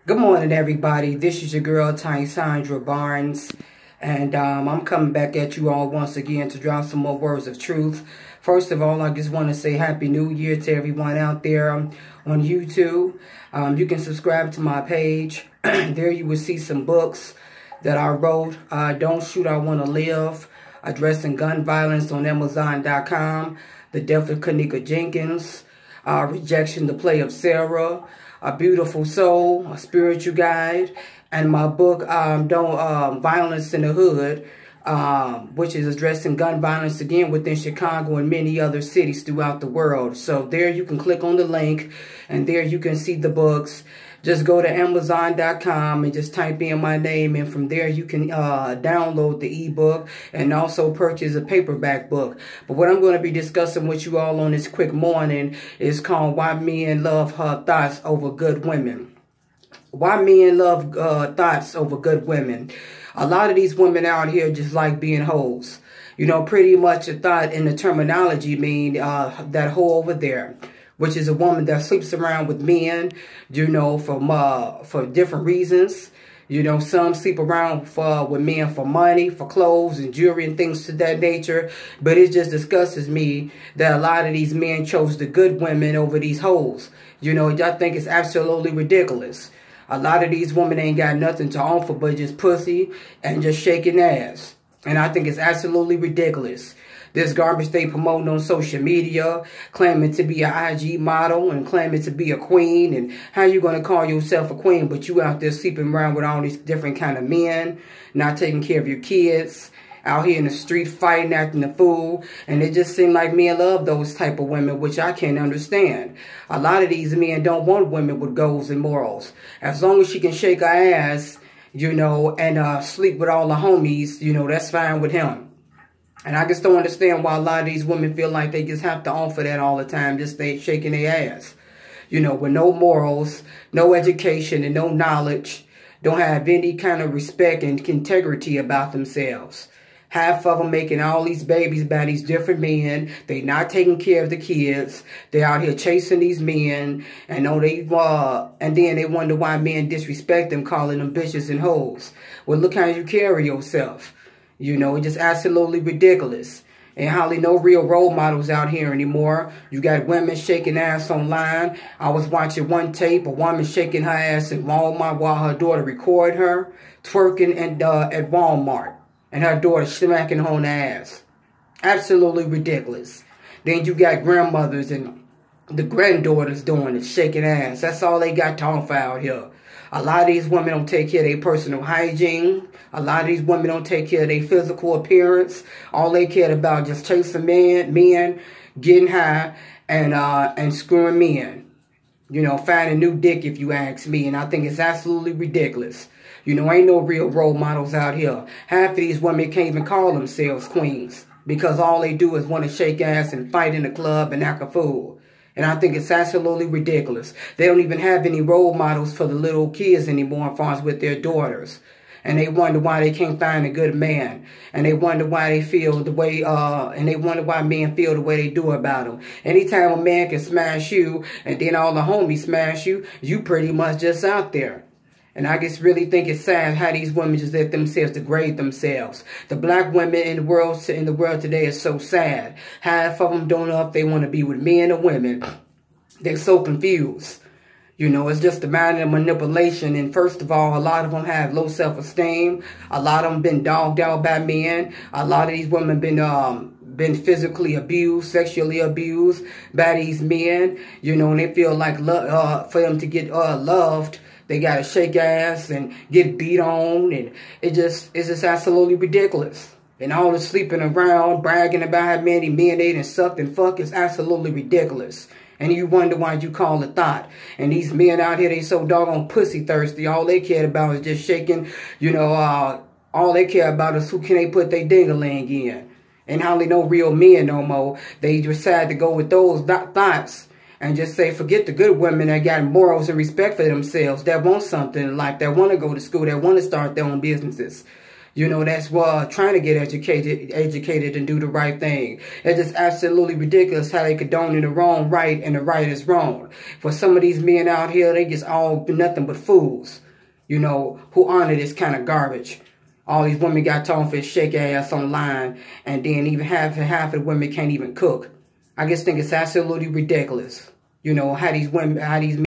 Good morning, everybody. This is your girl, Tysandra Barnes, and I'm coming back at you all once again to drop some more words of truth. First of all, I just want to say Happy New Year to everyone out there on YouTube. You can subscribe to my page. There you will see some books that I wrote. Don't Shoot, I Want to Live, Addressing Gun Violence on Amazon.com, The Death of Kanika Jenkins, Rejection, the Play of Sarah, A Beautiful Soul, A Spiritual Guide, and my book, Violence in the Hood, which is addressing gun violence again within Chicago and many other cities throughout the world. So there you can click on the link, and there you can see the books. Just go to Amazon.com and just type in my name, and from there you can download the ebook and also purchase a paperback book. But what I'm going to be discussing with you all on this quick morning is called Why Men Love Thots Over Good Women. Why men love thoughts over good women. A lot of these women out here just like being hoes. You know, pretty much a thought in the terminology mean that hoe over there, which is a woman that sleeps around with men, you know, for different reasons. You know, some sleep around with men for money, for clothes and jewelry and things to that nature. But it just disgusts me that a lot of these men chose the good women over these hoes. You know, I think it's absolutely ridiculous. A lot of these women ain't got nothing to offer but just pussy and just shaking ass. And I think it's absolutely ridiculous. This garbage they promoting on social media, claiming to be an IG model and claiming to be a queen. And how you going to call yourself a queen, but you out there sleeping around with all these different kind of men, not taking care of your kids, out here in the street fighting, acting a fool. And it just seems like men love those type of women, which I can't understand. A lot of these men don't want women with goals and morals. As long as she can shake her ass, you know, and sleep with all the homies, you know, that's fine with him. And I just don't understand why a lot of these women feel like they just have to offer that all the time, just stay shaking their ass. You know, with no morals, no education, and no knowledge, don't have any kind of respect and integrity about themselves. Half of them making all these babies by these different men. They not taking care of the kids. They out here chasing these men, and and then they wonder why men disrespect them, calling them bitches and hoes. Well, look how you carry yourself. You know, it's just absolutely ridiculous. And hardly no real role models out here anymore. You got women shaking ass online. I was watching one tape, a woman shaking her ass in Walmart while her daughter recorded her twerking at Walmart. And her daughter smacking her on the ass. Absolutely ridiculous. Then you got grandmothers and the granddaughters doing it, shaking ass. That's all they got to offer out here. A lot of these women don't take care of their personal hygiene. A lot of these women don't take care of their physical appearance. All they cared about just chasing men, getting high, and screwing men. You know, finding a new dick if you ask me. And I think it's absolutely ridiculous. You know, ain't no real role models out here. Half of these women can't even call themselves queens because all they do is want to shake ass and fight in the club and act a fool. And I think it's absolutely ridiculous. They don't even have any role models for the little kids anymore as far as with their daughters. And they wonder why they can't find a good man. And they wonder why they feel the way, and they wonder why men feel the way they do about them. Anytime a man can smash you and then all the homies smash you, you pretty much just out there. And I just really think it's sad how these women just let themselves degrade themselves. The black women in the world today is so sad. Half of them don't know if they want to be with men or women. They're so confused. You know, it's just a matter of manipulation. And first of all, a lot of them have low self-esteem. A lot of them been dogged out by men. A lot of these women been physically abused, sexually abused by these men. You know, and they feel like for them to get loved, they gotta shake ass and get beat on, and it's just absolutely ridiculous. And all the sleeping around, bragging about how many men they done sucked and fucked is absolutely ridiculous. And you wonder why you call it thought. And these men out here, they so doggone pussy thirsty. All they care about is just shaking, you know, all they care about is who can they put their ding-a-ling in. And hardly no real men no more. They decide to go with those thoughts. And just say, forget the good women that got morals and respect for themselves, that want something in life, that want to go to school, that want to start their own businesses. You know, that's trying to get educated and do the right thing. It's just absolutely ridiculous how they condone the wrong right and the right is wrong. For some of these men out here, they just all nothing but fools, you know, who honor this kind of garbage. All these women got told for shake ass online, and then even half of the women can't even cook. I just think it's absolutely ridiculous. You know, how these men